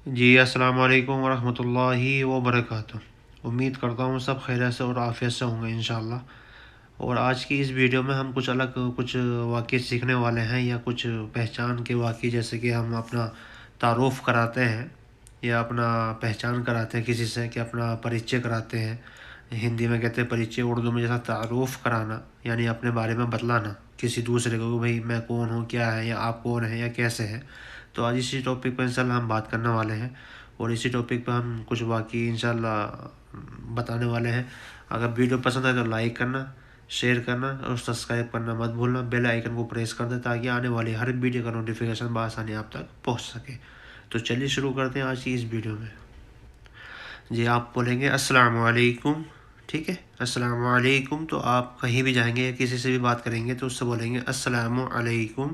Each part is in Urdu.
جی السلام علیکم ورحمۃ اللہ وبرکاتہ۔ امید کرتا ہوں سب خیریت سے اور عافیت سے ہوں گے انشاءاللہ۔ اور آج کی اس ویڈیو میں ہم کچھ واقعے سیکھنے والے ہیں، یا کچھ پہچان کے واقعے، جیسے کہ ہم اپنا تعارف کراتے ہیں یا اپنا پہچان کراتے ہیں کسی سے، کہ اپنا پریچے کراتے ہیں۔ ہندی میں کہتے ہیں پریچے، اردو میں جیسا تعارف کرانا، یعنی اپنے بارے میں بتلانا کسی دوسرے کو کہ بھائی میں کون ہوں، کیا ہے، یا آپ کون ہیں یا کیسے ہیں۔ تو آج اسی ٹاپک پہ انشاءاللہ ہم بات کرنے والے ہیں، اور اسی ٹاپک پہ ہم کچھ واقعی انشاءاللہ بتانے والے ہیں۔ اگر ویڈیو پسند آئے تو لائک کرنا، شیئر کرنا اور سبسکرائب کرنا مت بھولنا، بیل آئیکن کو پریس کر دیں تاکہ آنے والی ہر ویڈیو کا نوٹیفیکیشن بآسانی آپ تک پہنچ سکے۔ تو چلیے شروع کرتے ہیں آج کی اس ویڈیو میں۔ جی آپ بولیں گے السلام علیکم، ٹھیک ہے؟ السلام علیکم، تو آپ کہیں بھی جائیں گے یا کسی سے بھی بات کریں گے تو اس سے بولیں گے السلام علیکم،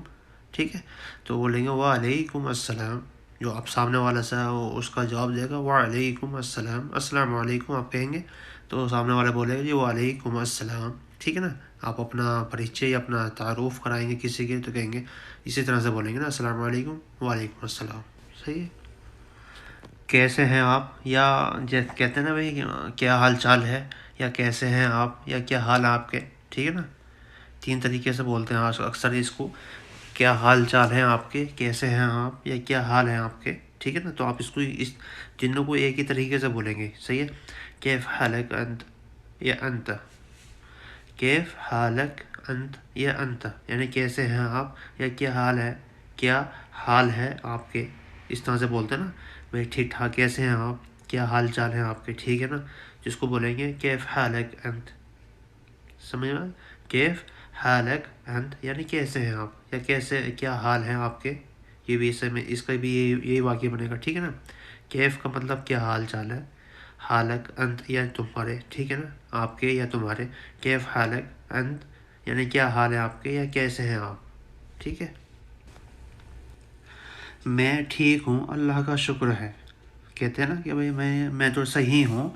ٹھیک ہے؟ تو بولیں گے وعلیکم السلام، جو آپ سامنے والا سے اس کا جواب دے گا وعلیکم السلام، السلام علیکم آپ کہیں گے تو سامنے والا بولے گا جی وعلیکم السلام، ٹھیک ہے نا؟ آپ اپنا پریچے یا اپنا تعارف کرائیں گے کسی کے تو کہیں گے اسی طرح سے بولیں گے نا السلام علیکم وعلیکم السلام، صحیح ہے؟ کیسے ہیں آپ، یا کہتے ہیں نا بھائی کیا حال چال ہے، یا کیسے ہیں آپ، یا کیا حال ہے آپ کے، ٹھیک ہے نا؟ تین طریقے سے بولتے ہیں اکثر اس کو، کیا حال چال ہیں آپ کے، کیسے ہیں آپ، یا کیا حال ہیں آپ کے، ٹھیک ہے نا؟ تو آپ اس کو جنوں کو ایک ہی طریقے سے بولیں گے، صحیح ہے؟ کیف حالک انت یا انت، کیف حالک انت یا انت، یعنی کیسے ہیں آپ یا کیا حال ہے، کیا حال ہے آپ کے، اس طرح سے بولتے ہیں نا بھائی ٹھیک ٹھاک کیسے ہیں آپ، کیا حال چال ہیں آپ کے، ٹھیک ہے نا؟ جس کو بولیں گے کیف حالک انت، سمجھ میں؟ کیف حالک انت یعنی کیسے ہیں آپ، یا کیسے کیا حال ہیں آپ کے، یہ بھی اس کا بھی یہی واقعہ بنے گا، ٹھیک ہے نا؟ کیف کا مطلب کیا حال چال ہے، حالک انت یا تمہارے، ٹھیک ہے نا؟ آپ کے یا تمہارے، کیف حالک انت یعنی کیا حال ہے آپ کے یا کیسے ہیں آپ، ٹھیک ہے؟ میں ٹھیک ہوں اللہ کا شکر ہے، کہتے ہیں نا کہ بھائی میں تو صحیح ہوں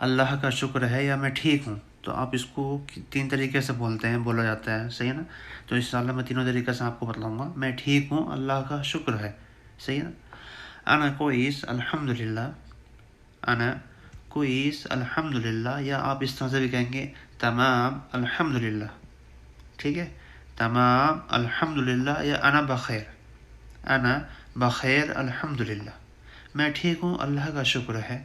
اللہ کا شکر ہے، یا میں ٹھیک ہوں، تو آپ اس کو تین طریقے سے بولتے ہیں، بولا جاتا ہے، صحیح ہے نا؟ تو انشاءاللہ میں تینوں طریقے سے آپ کو بتلاؤں گا۔ میں ٹھیک ہوں اللہ کا شکر ہے، صحیح ہے نا؟ انا کوئیس الحمدللہ، انا کوئیس الحمدللہ، یا آپ اس طرح سے بھی کہیں گے تمام الحمدللہ، ٹھیک ہے؟ تمام الحمدللہ، یا انا بخیر، انا بخیر الحمدللہ، میں ٹھیک ہوں اللہ کا شکر ہے،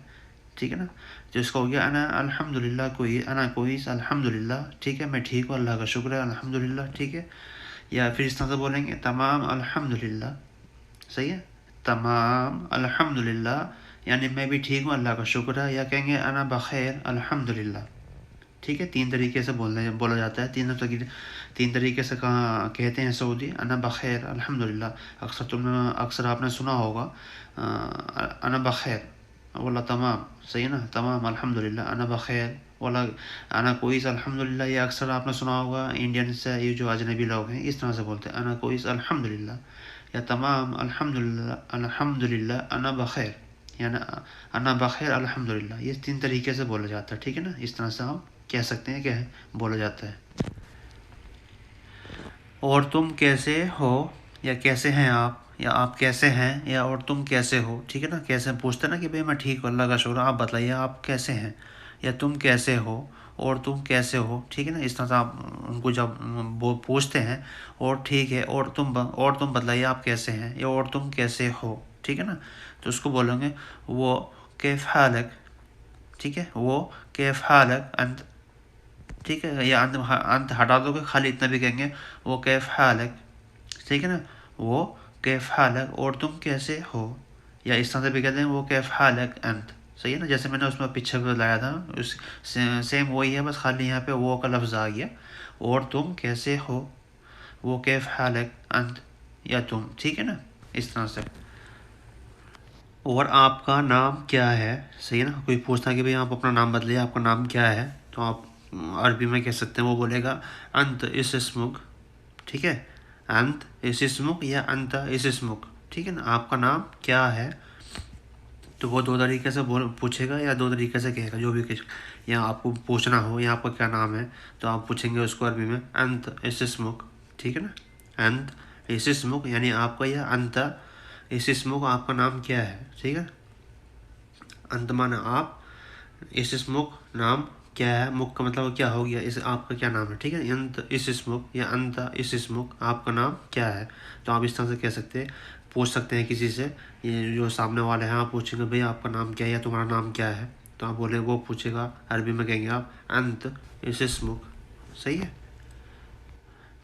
ٹھیک ہے نا؟ جو اس کا ہو گیا انا الحمدللہ کوئی، انا کوئیس الحمدللہ، ٹھیک ہے؟ میں ٹھیک ہوں اللہ کا شکر ہے الحمدللہ، ٹھیک ہے؟ یا پھر اس طرح سے بولیں گے تمام الحمدللہ، صحیح ہے؟ تمام الحمدللہ یعنی میں بھی ٹھیک ہوں اللہ کا شکر ہے، یا کہیں گے انا بخیر الحمدللہ، ٹھیک ہے؟ تین طریقے سے بولا جاتا ہے، تین طریقے سے کہتے ہیں سعودی، انا بخیر الحمدللہ۔ اکثر آپ نے سنا ہوگا انا بخیر والا تمام، صحیح نا؟ تمام الحمدللہ، انا بخیر والا انا کوئیس الحمدللہ، یہ اکثر آپ نے سنا ہوگا انڈین سے، یہ جو اجنبی لوگ ہیں اس طرح سے بولتے ہیں انا کوئیس الحمدللہ، یا تمام الحمدللہ، الحمدللہ انا بخیر، یعنی انا بخیر الحمدللہ، یہ تین طریقے سے بولا جاتا ہے، ٹھیک ہے نا؟ اس طرح سے آپ کہہ سکتے ہیں کہ بولا جاتا ہے۔ اور تم کیسے ہو، یا کیسے ہیں آپ، یا آپ کیسے ہیں، یا اور تم کیسے ہو، ٹھیک ہے نا؟ کیسے پوچھتے نا کہ بھئی میں ٹھیک ہوں اللہ کا شکر، آپ بتائیے آپ کیسے ہیں، یا تم کیسے ہو، اور تم کیسے ہو، ٹھیک ہے نا؟ اس طرح سے آپ ان کو جب وہ پوچھتے ہیں اور ٹھیک ہے اور تم بتلائیے آپ کیسے ہیں، یا اور تم کیسے ہو، ٹھیک ہے نا؟ تو اس کو بولیں گے وہ کیف حالک، ٹھیک ہے؟ وہ کیف حالک انت، ٹھیک ہے؟ یا انت ہٹا دو گے، خالی اتنا بھی کہیں گے وہ کیف حالک، ٹھیک ہے نا؟ وہ کیف حالک، اور تم کیسے ہو، یا اس طرح سے بھی کہتے ہیں وہ کیف حالک انت، صحیح ہے نا؟ جیسے میں نے اس میں پیچھے بتایا تھا، سیم وہی ہے، بس خالی یہاں پہ وہ کا لفظ آ گیا، اور تم کیسے ہو، وہ کیف حالک انت یا تم، ٹھیک ہے نا؟ اس طرح سے۔ اور آپ کا نام کیا ہے، صحیح ہے نا؟ کوئی پوچھتا ہے کہ بھئی آپ اپنا نام بدلیے، آپ کا نام کیا ہے، تو آپ عربی میں کہہ سکتے ہیں، وہ بولے گا انت اس اسمک، ٹھیک ہے؟ انت اس اسمک یا انت اس اسمک، ٹھیک ہے نا؟ آپ کا نام کیا ہے، تو وہ دو طریقے سے پوچھے گا، یا دو طریقے سے کہے گا، جو بھی یا آپ کو پوچھنا ہو یا آپ کا کیا نام ہے تو آپ پوچھیں گے اس کو عربی میں انت اس اسمک، ٹھیک ہے نا؟ انت اس اسمک یعنی آپ کا، یا انت اس اسمک آپ کا نام کیا ہے، ٹھیک ہے. انت مانا آپ، اس اسمک نام کیا ہے، مک کا مطلب کیا ہو گیا، اس آپ کا کیا نام ہے، ٹھیک ہے. انت اس اسمک یا انت اس اسمک آپ کا نام کیا ہے. تو آپ اس طرح سے کہہ سکتے ہیں، پوچھ سکتے ہیں کسی سے، یہ جو سامنے والے ہیں آپ پوچھیں گے بھئی آپ کا نام کیا ہے یا تمہارا نام کیا ہے. تو آپ بولیں، وہ پوچھے گا عربی میں کہیں گے آپ انت اس اسمک. صحیح ہے.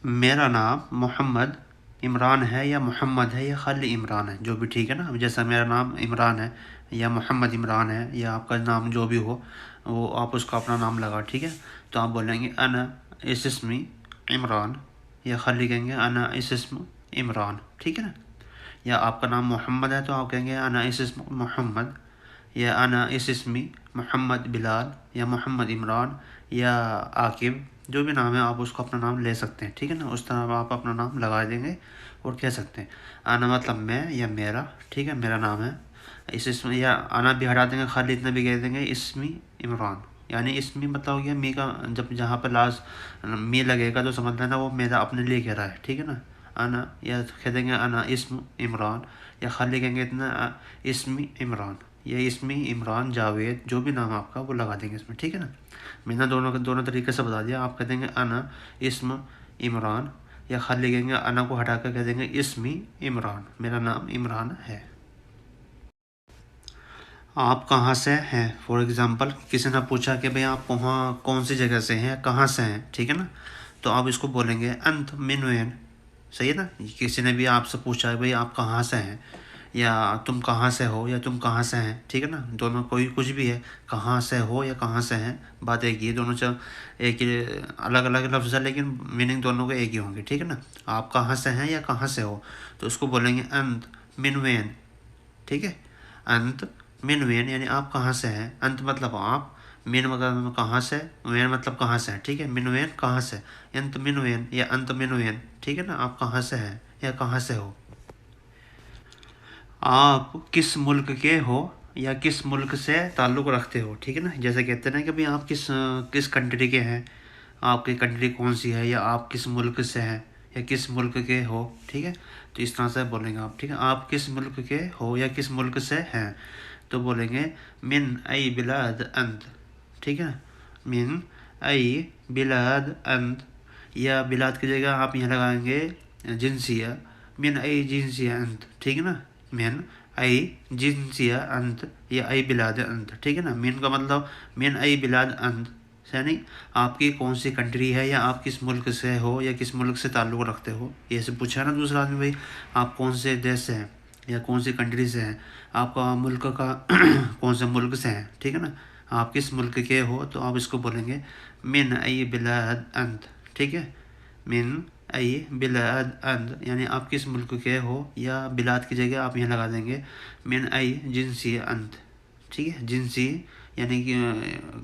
میرا نام محمد عمران ہے یا محمد ہے یا خالی عمران ہے، جو بھی ٹھیک ہے نا. جیسا میرا نام عمران ہے یا محمد عمران ہے یا آپ کا نام جو بھی ہو، وہ آپ اس کا اپنا نام لگا، ٹھیک ہے. تو آپ بولیں گے انا اس اسمی عمران، یا خالی کہیں گے انا اس اسم عمران، ٹھیک ہے نا. یا آپ کا نام محمد ہے تو آپ کہیں گے انا اس اسم محمد، یا انا اس اسمی محمد بلال یا محمد عمران یا عاقب، جو بھی نام ہے آپ اس کو اپنا نام لے سکتے ہیں، ٹھیک ہے نا. اس طرح آپ اپنا نام لگا دیں گے اور کہہ سکتے ہیں. انا مطلب میں یا میرا، ٹھیک ہے، میرا نام ہے. اس اسم یا انا بھی ہٹا دیں گے، خالی اتنا بھی کہہ دیں گے اسمی عمران. یعنی اسمی مطلب ہو گیا می کا، جب جہاں پہ لاسٹ می لگے گا تو سمجھ لینا وہ میرا اپنے لیے کہہ رہا ہے، ٹھیک ہے نا. انا یا کہہ دیں گے انا اسم عمران، یا خالی کہیں گے اتنا اسمی عمران یا اسمی عمران جاوید، جو بھی نام آپ کا وہ لگا دیں گے اس میں، ٹھیک ہے نا. میں نے دونوں طریقے سے بتا دیا. آپ کہہ دیں گے انا اسم عمران، یا خالی کہیں گے انا کو ہٹا کر کہہ دیں گے اسمی عمران، میرا نام عمران ہے. آپ کہاں سے ہیں، فار ایگزامپل کسی نے پوچھا کہ بھئی آپ کون سی جگہ سے ہیں، کہاں سے ہیں، ٹھیک ہے نا. تو آپ اس کو بولیں گے انت من وین. صحیح ہے نا. کسی نے بھی آپ سے پوچھا ہے بھئی آپ کہاں سے ہیں، یا تم کہاں سے ہو یا تم کہاں سے ہیں، ٹھیک ہے نا. دونوں کوئی کچھ بھی ہے، کہاں سے ہو یا کہاں سے ہیں، بات ایک ہی ہے. دونوں ایک ہی الگ الگ لفظ ہے لیکن میننگ دونوں کے ایک ہی ہوں گے، ٹھیک ہے نا. آپ کہاں سے ہیں یا کہاں سے ہو، تو اس کو بولیں گے انت من وین، ٹھیک ہے. انت من وین یعنی آپ کہاں سے ہیں. انت مطلب آپ، مین مطلب کہاں سے، وین مطلب کہاں سے، ٹھیک ہے. من وین کہاں سے، انت من وین یا انت من وین، ٹھیک ہے نا. آپ کہاں سے ہیں یا کہاں سے ہو. آپ کس ملک کے ہو یا کس ملک سے تعلق رکھتے ہو، ٹھیک ہے نا. جیسے کہتے ہیں کہ بھئی آپ کس کنٹری کے ہیں، آپ کی کنٹری کون سی ہے، یا آپ کس ملک سے ہیں یا کس ملک کے ہو، ٹھیک ہے. تو اس طرح سے بولیں گے آپ، ٹھیک ہے. آپ کس ملک کے ہو یا کس ملک سے ہیں، تو بولیں گے من ای بلاد انت، ٹھیک ہے. من ای بلاد انت، یا بلاد کی جگہ آپ یہاں لگائیں گے جنسیہ، من ای جنسیہ انت، ٹھیک ہے نا. من ای جنسیہ انت یا ای بلاد انت، ٹھیک ہے نا. من کا مطلب من ای بلاد انت یعنی آپ کی کون سی کنٹری ہے یا آپ کس ملک سے ہو یا کس ملک سے تعلق رکھتے ہو. یہ سے پوچھا نا دوسرا آدمی بھائی آپ کون سے دیش سے ہیں یا کون سی کنٹری سے ہیں، آپ کا ملک کا کون سے ملک سے ہیں، ٹھیک ہے نا. آپ کس ملک کے ہو تو آپ اس کو بولیں گے من ای بلاد انت، ٹھیک ہے. من ای بلاد انت یعنی آپ کس ملک کے ہو، یا بلاد کی جگہ آپ یہاں لگا دیں گے من ای جنسی انت، ٹھیک ہے. جنسی یعنی کہ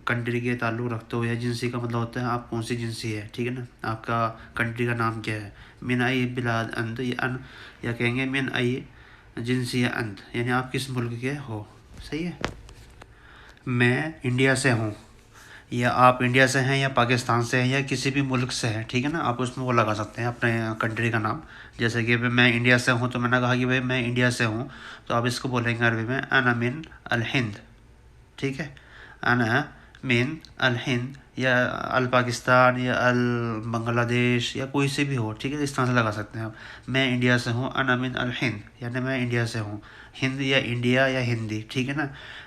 کنٹری کے تعلق رکھتے ہو، یا جنسی کا مطلب ہوتا ہے آپ کون سی جنسی ہے، ٹھیک ہے نا. آپ کا کنٹری کا نام کیا ہے. من ای بلاد انت یا کہیں گے من ای جنسی انت یعنی آپ کس ملک کے ہو. صحیح ہے. میں انڈیا سے ہوں، یا آپ انڈیا سے ہیں یا پاکستان سے ہیں یا کسی بھی ملک سے ہیں، ٹھیک ہے نا. آپ اس میں وہ لگا سکتے ہیں اپنے کنٹری کا نام. جیسے کہ میں انڈیا سے ہوں تو میں نے کہا کہ بھائی میں انڈیا سے ہوں، تو آپ اس کو بولیں گے عربی میں انا من الہند، ٹھیک ہے. انا من الہند یا الپاکستان یا البنگلہ دیش یا کوئی سے بھی ہو، ٹھیک ہے. اس طرح سے لگا سکتے ہیں آپ. میں انڈیا سے ہوں، انا من الہند یعنی میں انڈیا سے ہوں. ہند یا انڈیا یا ہندی، ٹھیک ہے نا.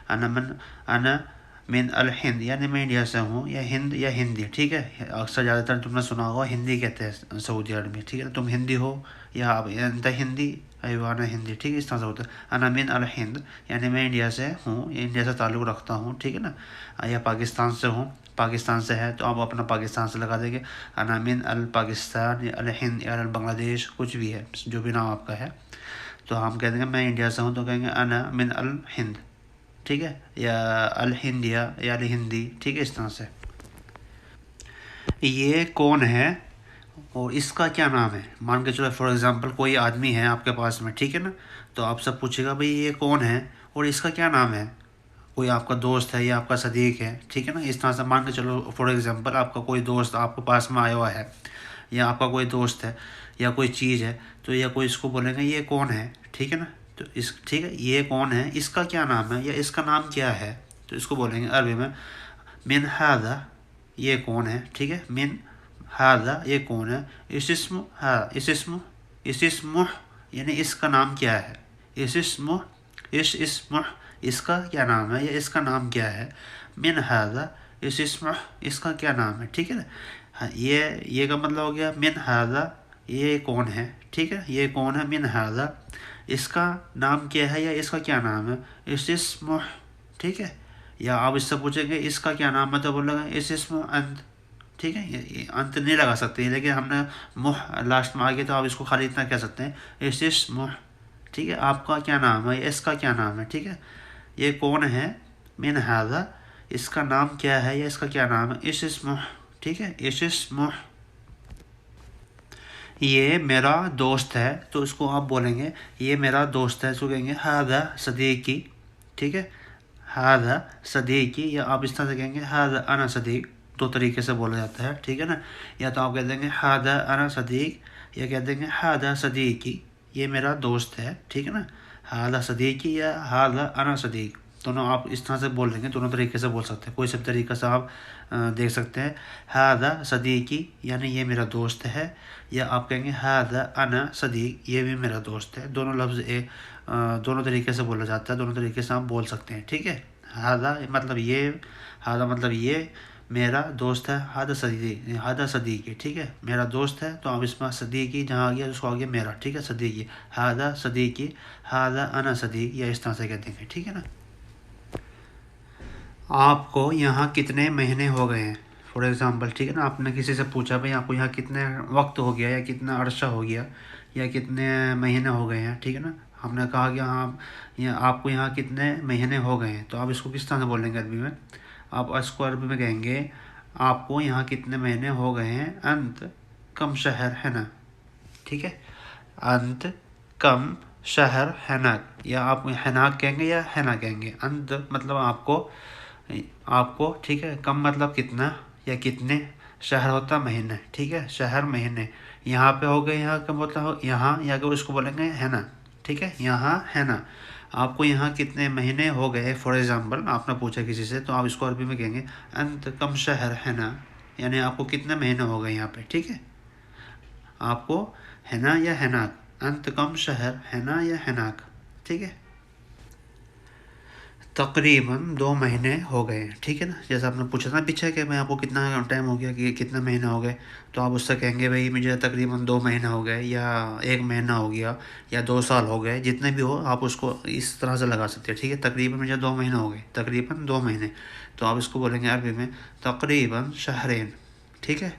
انا من الہند یعنی میں انڈیا سے ہوں، یا ہند یا ہندی، ٹھیک ہے. اکثر زیادہ تر تم نے سنا ہوگا ہندی کہتے ہیں سعودی عرب میں، ٹھیک ہے. تم ہندی ہو یا انت ہندی ایوانا ہندی، ٹھیک ہے. اس طرح سے ہوتا ہے. انا من الہند یعنی میں انڈیا سے ہوں، انڈیا سے تعلق رکھتا ہوں، ٹھیک ہے نا. یا پاکستان سے ہوں، پاکستان سے ہے تو آپ اپنا پاکستان سے لگا دیں گے انا من الپاکستان یا الہند یا بنگلہ دیش، کچھ بھی ہے جو بھی نام آپ کا ہے. تو ہم کہہ دیں گے میں انڈیا سے ہوں تو کہیں گے انا من الہند، ٹھیک ہے. یا الہندیہ یا الہندی، ٹھیک ہے. اس طرح سے. یہ کون ہے اور اس کا کیا نام ہے. مان کے چلو فار ایگزامپل کوئی آدمی ہے آپ کے پاس میں، ٹھیک ہے نا. تو آپ سے پوچھے گا بھئی یہ کون ہے اور اس کا کیا نام ہے. کوئی آپ کا دوست ہے یا آپ کا صدیق ہے، ٹھیک ہے نا. اس طرح سے مان کے چلو فار ایگزامپل آپ کا کوئی دوست آپ کے پاس میں آیا ہوا ہے، یا آپ کا کوئی دوست ہے یا کوئی چیز ہے، تو یا کوئی اس کو بولیں گے یہ کون ہے، ٹھیک ہے نا. تو اس ٹھیک ہے، یہ کون ہے، اس کا کیا نام ہے یا اس کا نام کیا ہے، تو اس کو بولیں گے عربی میں من ہذا، یہ کون ہے، ٹھیک ہے، من ہذا یہ کون ہے، اس اسمہ یعنی اس کا نام کیا ہے، اس اسمہ اس کا کیا نام ہے یا اس کا نام کیا ہے، من ہذا اس اسمہ اس کا کیا نام ہے، ٹھیک ہے نا، یہ کا مطلب ہو گیا من ہذا یہ کون ہے، ٹھیک ہے، یہ کون ہے، من ہذا اس کا نام کیا ہے یا اس کا کیا نام ہے، اس اسمہ، ٹھیک ہے، یا آپ اس سے پوچھیں گے اس کا کیا نام ہے تو بولے گا اس اسمہ انت، ٹھیک ہے، یہ انت نہیں لگا سکتے لیکن ہم نے مح لاسٹ میں آگے تو آپ اس کو خالی اتنا کہہ سکتے ہیں اس اسمہ، ٹھیک ہے، آپ کا کیا نام ہے یا اس کا کیا نام ہے، ٹھیک ہے، یہ کون ہے، من ہذا اس کا نام کیا ہے یا اس کا کیا نام ہے، اس اسمہ، ٹھیک ہے، اس اسمہ، یہ میرا دوست ہے تو اس کو آپ بولیں گے یہ میرا دوست ہے، اس کو کہیں گے ھذا صدیقی، ٹھیک ہے، ھذا صدیقی، یا آپ اس طرح سے کہیں گے ھذا انا صدیق، دو طریقے سے بولا جاتا ہے، ٹھیک ہے نا، یا تو آپ کہہ دیں گے ھذا انا صدیق یا کہہ دیں گے ھذا صدیقی، یہ میرا دوست ہے، ٹھیک ہے نا، ھذا صدیقی یا ھذا انا صدیق، دونوں آپ اس طرح سے بول لیں گے، دونوں طریقے سے بول سکتے ہیں، کوئی سب طریقے سے آپ دیکھ سکتے ہیں، ھذا صدیقی یعنی یہ میرا دوست ہے، یا آپ کہیں گے ھذا انا صدیق یہ بھی میرا دوست ہے، دونوں لفظ دونوں طریقے سے بولا جاتا ہے، دونوں طریقے سے آپ بول سکتے ہیں، ٹھیک ہے، ھذا مطلب یہ میرا دوست ہے، ھذا صدیقی، ٹھیک ہے، میرا دوست ہے تو آپ اس میں صدیقی جہاں آ گیا اس کو آگے میرا، ٹھیک ہے، صدیقی، ھذا صدیقی، ھذا انا صدیق، یا اس طرح سے کہتے ہیں، ٹھیک ہے نا۔ آپ کو یہاں کتنے مہینے ہو گئے ہیں، فار ایگزامپل، ٹھیک ہے نا، آپ نے کسی سے پوچھا بھائی آپ کو یہاں کتنے وقت ہو گیا یا کتنا عرصہ ہو گیا یا کتنے مہینے ہو گئے ہیں، ٹھیک ہے نا، ہم نے کہا کہ ہاں آپ کو یہاں کتنے مہینے ہو گئے ہیں، تو آپ اس کو کس طرح سے بولیں گے عربی میں، آپ اس کو عربی میں کہیں گے آپ کو یہاں کتنے مہینے ہو گئے ہیں، انت کم شہر ہے نا، ٹھیک ہے، انت کم شہر ہناک، یا آپ ہناک کہیں گے یا ہنا کہیں گے، انت مطلب آپ کو ٹھیک ہے، کم مطلب کتنا یا کتنے، شہر ہوتا مہینے، ٹھیک ہے، شہر مہینے، یہاں پہ ہو گئے، یہاں کا مطلب ہو یہاں، یا کہ اس کو بولیں گے ہے نا، ٹھیک ہے، یہاں ہے نا، آپ کو یہاں کتنے مہینے ہو گئے، فار ایگزامپل آپ نے پوچھا کسی سے تو آپ اس کو عربی میں کہیں گے انت کم شہر ہے نا، یعنی آپ کو کتنے مہینے ہو گئے یہاں پہ، ٹھیک ہے، آپ کو ہے نا یا ہناک، انت کم شہر ہے نا یا ہناک، ٹھیک ہے، تقریباً 2 مہینے ہو گئے ہیں، ٹھیک ہے نا، جیسے آپ نے پوچھا تھا پیچھے کہ میں آپ کو کتنا ٹائم ہو گیا کہ کتنے مہینے ہو گئے، تو آپ اس سے کہیں گے بھائی مجھے تقریباً 2 مہینے ہو گئے یا 1 مہینہ ہو گیا یا 2 سال ہو گئے، جتنے بھی ہو آپ اس کو اس طرح سے لگا سکتے ہیں، ٹھیک ہے، تقریباً مجھے 2 مہینے ہو گئے، تقریباً 2 مہینے، تو آپ اس کو بولیں گے عربی میں تقریباً شہرین، ٹھیک ہے،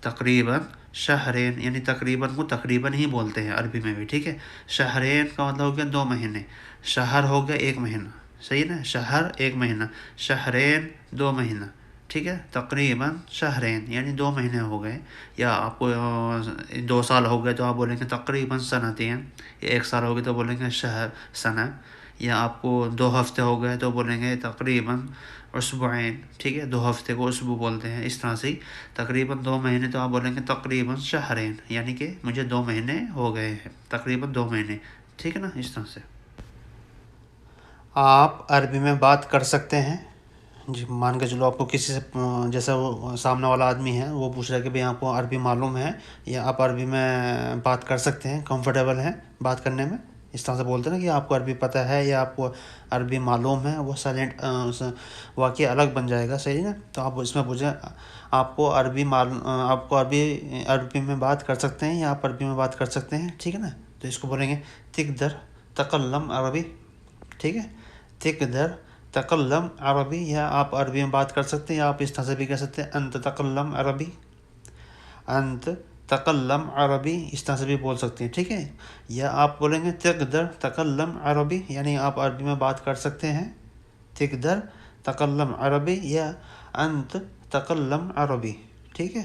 تقریباً شہرین، یعنی تقریباً کو تقریباً ہی بولتے ہیں عربی میں بھی، ٹھیک ہے، شہرین کا مطلب ہو گیا 2 مہینے، شہر ہو گیا 1 مہینہ، صحیح نا، شہر 1 مہینہ، شہرین 2 مہینہ، ٹھیک ہے، تقریباً شہرین یعنی 2 مہینے ہو گئے، یا آپ کو 2 سال ہو گئے تو آپ بولیں گے تقریباً سنتین، یا 1 سال ہو گئے تو بولیں گے شہر سنہ، یا آپ کو 2 ہفتے ہو گئے تو بولیں گے تقریباً اسبوعین، ٹھیک ہے، 2 ہفتے کو اسبوع بولتے ہیں، اس طرح سے تقریباً 2 مہینے تو آپ بولیں گے تقریباً شہرین، یعنی کہ مجھے 2 مہینے ہو گئے ہیں، تقریباً 2 مہینے، ٹھیک ہے نا، اس طرح سے آپ عربی میں بات کر سکتے ہیں، جی مان کے چلو آپ کو کسی سے جیسا وہ سامنے والا آدمی ہے وہ پوچھ رہا ہے کہ بھئی آپ کو عربی معلوم ہے یا آپ عربی میں بات کر سکتے ہیں، کمفرٹیبل ہیں بات کرنے میں، اس طرح سے بولتے ہیں نا کہ آپ کو عربی پتہ ہے یا آپ کو عربی معلوم ہے، وہ سائلنٹ واقعہ الگ بن جائے گا، صحیح نا، تو آپ اس میں پوچھیں آپ کو عربی میں بات کر سکتے ہیں یا آپ عربی میں بات کر سکتے ہیں، ٹھیک ہے نا، تو اس کو بولیں گے تقدر تکلم عربی، ٹھیک ہے، تقدر تکلم عربی، یا آپ عربی میں بات کر سکتے ہیں، یا آپ اس طرح سے بھی کہہ سکتے ہیں انت تکلم عربی، انت تکلم عربی، اس طرح سے بھی بول سکتے ہیں، ٹھیک ہے، یا آپ بولیں گے تقدر تکلم عربی، یعنی آپ عربی میں بات کر سکتے ہیں، تقدر تکلم عربی یا انت تکلم عربی، ٹھیک ہے،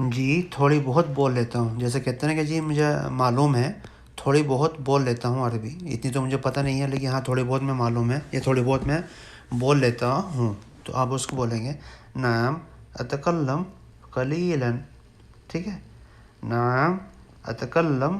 جی تھوڑی بہت بول لیتا ہوں، جیسے کہتے ہیں کہ جی مجھے معلوم ہے، تھوڑی بہت بول لیتا ہوں عربی، اتنی تو مجھے پتہ نہیں ہے لیکن ہاں تھوڑی بہت میں معلوم ہے، یا تھوڑی بہت میں بول لیتا ہوں، تو آپ اس کو بولیں گے نعم اتکلم قلیلا، ٹھیک ہے، نعم اتکلم